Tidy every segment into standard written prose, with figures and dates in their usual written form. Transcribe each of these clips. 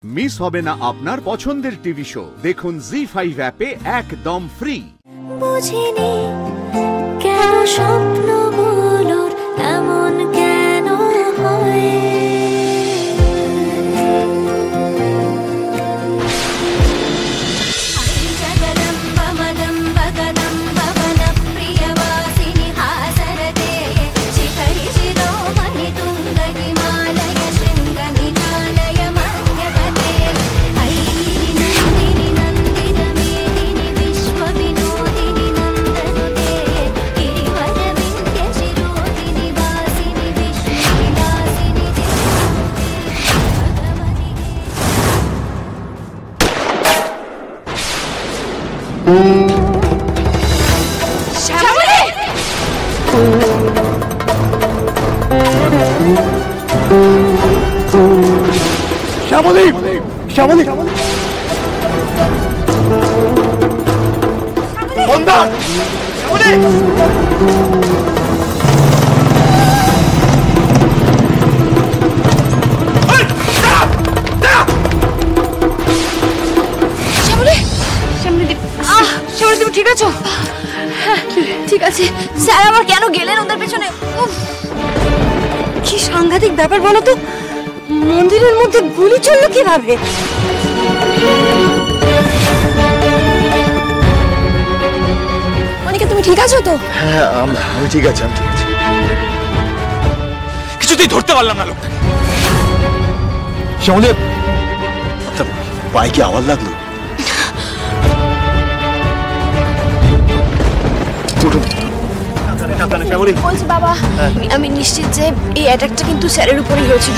Miss হবে না আপনার পছন্দের টিভি শো। দেখুন জি5 অ্যাপে একদম ফ্রি। বুঝিনি কেন স্বপ্নগুলোর এমন কেন হয়। শ্যামলী, শ্যামলী, বন্ধা, শ্যামলী। তুমি ঠিক আছো? ঠিক আছে স্যার, আবার কেন গেলেন ওদের পেছনে? কি সাংঘাতিক ব্যাপার বলো তো, মন্দিরের মধ্যে গুলি চললো কিভাবে? অনিকা তুমি ঠিক আছো তো? হ্যাঁ আমি ঠিক আছি, আমি ঠিক আছি। কিছুতেই ধরতে পারলাম না লোকটাকে। শ্যামলী, পায়ে কি আওয়াজ লাগলো? বলছি বাবা, আমি নিশ্চিত যে এই অ্যাটাকটা কিন্তু স্যারের উপরেই হয়েছিল।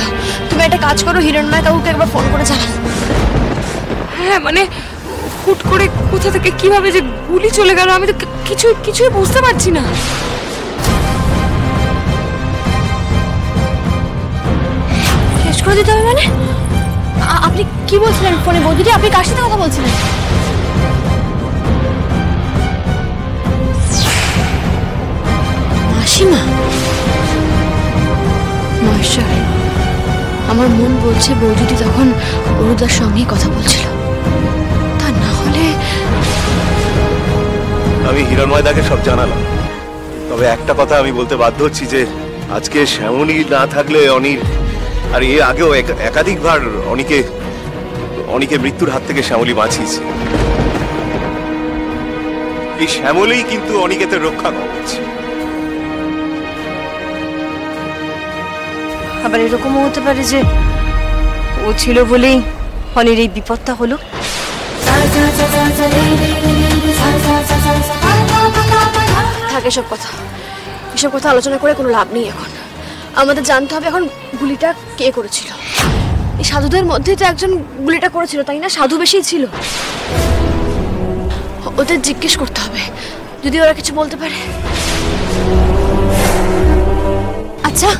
তুমি একটা কাজ করো, হিরণময় কাকুকে একবার ফোন করে জানাও। হ্যাঁ মানে হুট করে কোথা থেকে কিভাবে যে গুলি চলে গেল আমি তো কিছুই বুঝতে পারছি না। শেষ করে দিতে হবে মানে? আপনি কি বলছিলেন ফোনে বৌদিদি? আপনি কার সাথে কথা বলছিলেন? মাসিমা, মহেশ্বর, আমার মন বলছে বৌদিদি তখন অরুদার সঙ্গেই কথা বলছিল। তা না হলে আমি হিরণময়দাকে সব জানালাম, তবে একটা কথা আমি বলতে বাধ্য হচ্ছি যে আজকে শ্যামলী না থাকলে অনির, আর এর আগেও একাধিকবার অনিকে মৃত্যুর হাত থেকে শ্যামলী বাঁচিয়েছে। এই শ্যামলী কিন্তু অনিকেতে রক্ষা করছে। আবার এরকমও হতে পারে যে ও ছিল বলেই অনির এই বিপদটা হলো। থাকে এসব কথা আলোচনা করে কোনো লাভ নেই। এখন আমাদের জানতে হবে এখন গুলিটা কে করেছিল। এই সাধুদের মধ্যে তো একজন গুলিটা করেছিল, তাই না? সাধু বেশি ছিল, ওদের জিজ্ঞেস করতে হবে যদি ওরা কিছু বলতে পারে। আচ্ছা,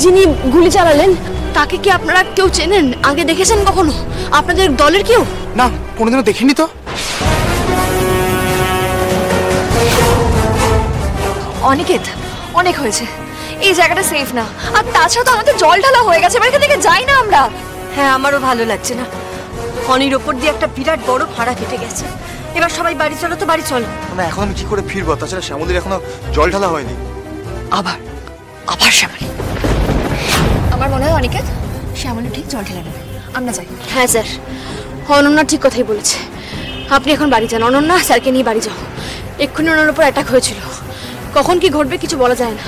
যিনি গুলি চালালেন তাকে কি আপনারা কেউ চেনেন? আগে দেখেছেন কখনো? আপনাদের দলের কেউ? না, কোনোদিনও দেখিনি তো। অনিকেত, অনেক হয়েছে, এই জায়গাটা সেফ না। আর তাছাড়া তো আমাদের জল ঢালা হয়ে গেছে, এবার এখান থেকে যাই না আমরা। হ্যাঁ, আমারও ভালো লাগছে না। অনির ওপর দিয়ে একটা বিরাট বড় ফাড়া কেটে গেছে। এবার সবাই বাড়ি চলো তো, বাড়ি চলো। না, এখন আমি কি করে ফিরবো? তাছাড়া শ্যামলীর এখনো জল ঢালা হয়নি। আবার শ্যামলী, আমার মনে হয় অনিকেত শ্যামলী ঠিক জল ঢেলে নেবে। আমরা যাই। হ্যাঁ স্যার, অনন্যা ঠিক কথাই বলেছে। আপনি এখন বাড়ি যান। অনন্যা, স্যারকে নিয়ে বাড়ি যাও। এক্ষুনি ওনার উপর অ্যাটাক হয়েছিল, কখন কি ঘটবে কিছু বলা যায় না।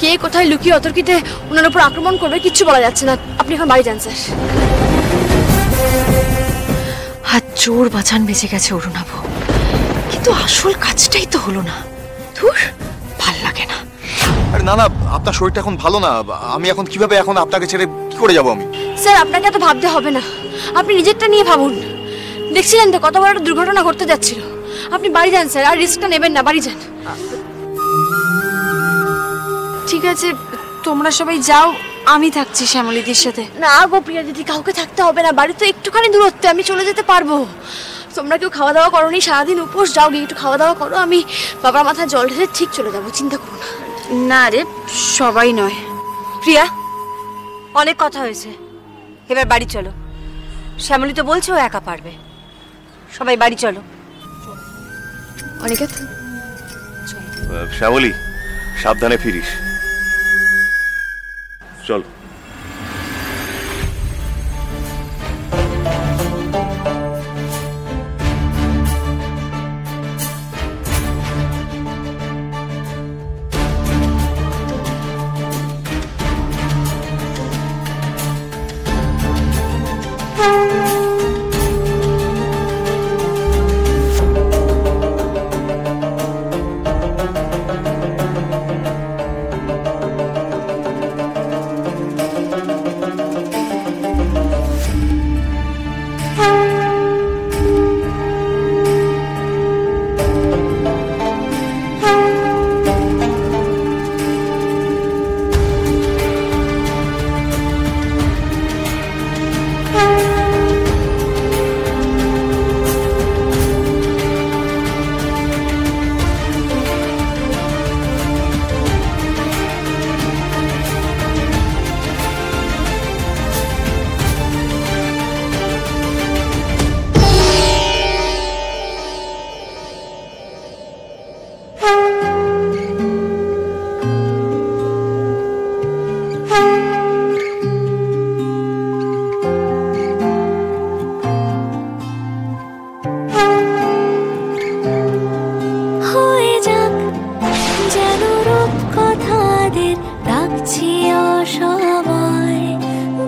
কে কোথায় লুকিয়ে অতর্কিতে ওনার উপর আক্রমণ করবে কিচ্ছু বলা যাচ্ছে না। আপনি এখন বাড়ি যান স্যার। হাত জোর বাঁচান বেঁচে গেছে অরুণাভ, কিন্তু আসল কাজটাই তো হলো না। ধুর, ভাল লাগে না। আরে না না, আপনার শরীরটা এখন ভালো না। আমি এখন কিভাবে এখন আপনাকে ছেড়ে কি করে যাবো আমি? স্যার, আপনাকে এত ভাবতে হবে না, আপনি নিজেরটা নিয়ে ভাবুন। দেখছিলেন তো কত বড় একটা দুর্ঘটনা ঘটতে যাচ্ছিল। আপনি বাড়ি যান স্যার, আর রিস্কটা নেবেন না, বাড়ি যান। ঠিক আছে, তোমরা সবাই যাও, আমি থাকছি শ্যামলীদির সাথে। না গো প্রিয়া দিদি, কাউকে থাকতে হবে না, বাড়ি তো একটুখানি দূরত্বে, আমি চলে যেতে পারবো। তোমরা কেউ খাওয়া দাওয়া করোনি, সারাদিন উপোস, যাও গিয়ে একটু খাওয়া দাওয়া করো। আমি বাবার মাথায় জল ঢেলে ঠিক চলে যাবো, চিন্তা করো না। না রে, সবাই নয়। প্রিয়া, অনেক কথা হয়েছে, এবার বাড়ি চলো। শ্যামলী তো বলছে ও একা পারবে। সবাই বাড়ি চলো। অনিকেত, শ্যামলী, সাবধানে ফিরিস। চল।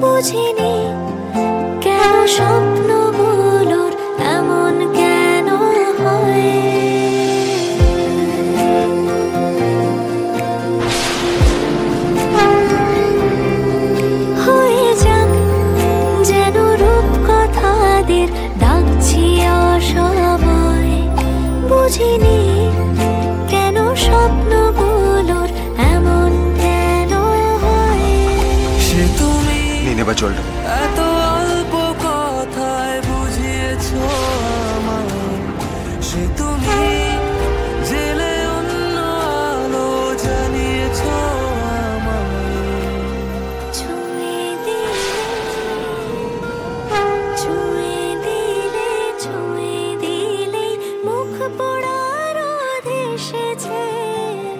বুঝিনি কেন স্বপ্নগুলোর এমন কেন হয়। হয়ে যাক যেন রূপকথাদের ডাকছি অসময়। বুঝিনি কেন স্বপ্নগুলোর এমন কেন হয়। সে তুমি নেবা চলটা এত অল্প কথায় বুঝিয়েছো আমায়। সে তুমি জেলে অন্য আলো জানিয়েছো আমায়। ছুঁয়ে দিলে ছুঁয়ে দিলে ছুঁয়ে দিলে মুখ পোড়ার এসেছে।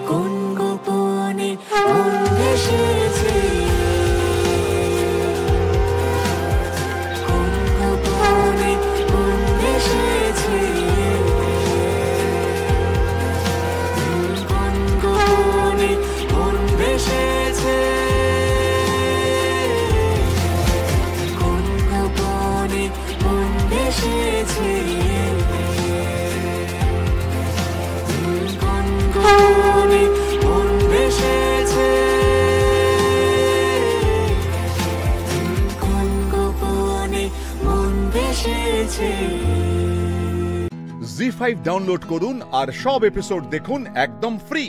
কোন গোপনে মন ভেসেছে। কোন গোপনে মন ভেসেছে। কোন গোপনে মন ভেসেছে। কোন গোপনে মন ভেসেছে। কোন গোপনে মন ভেসেছে। কোন গোপনে মন ভেসেছে। জি5 ডাউনলোড করুন আর সব এপিসোড দেখুন একদম ফ্রি।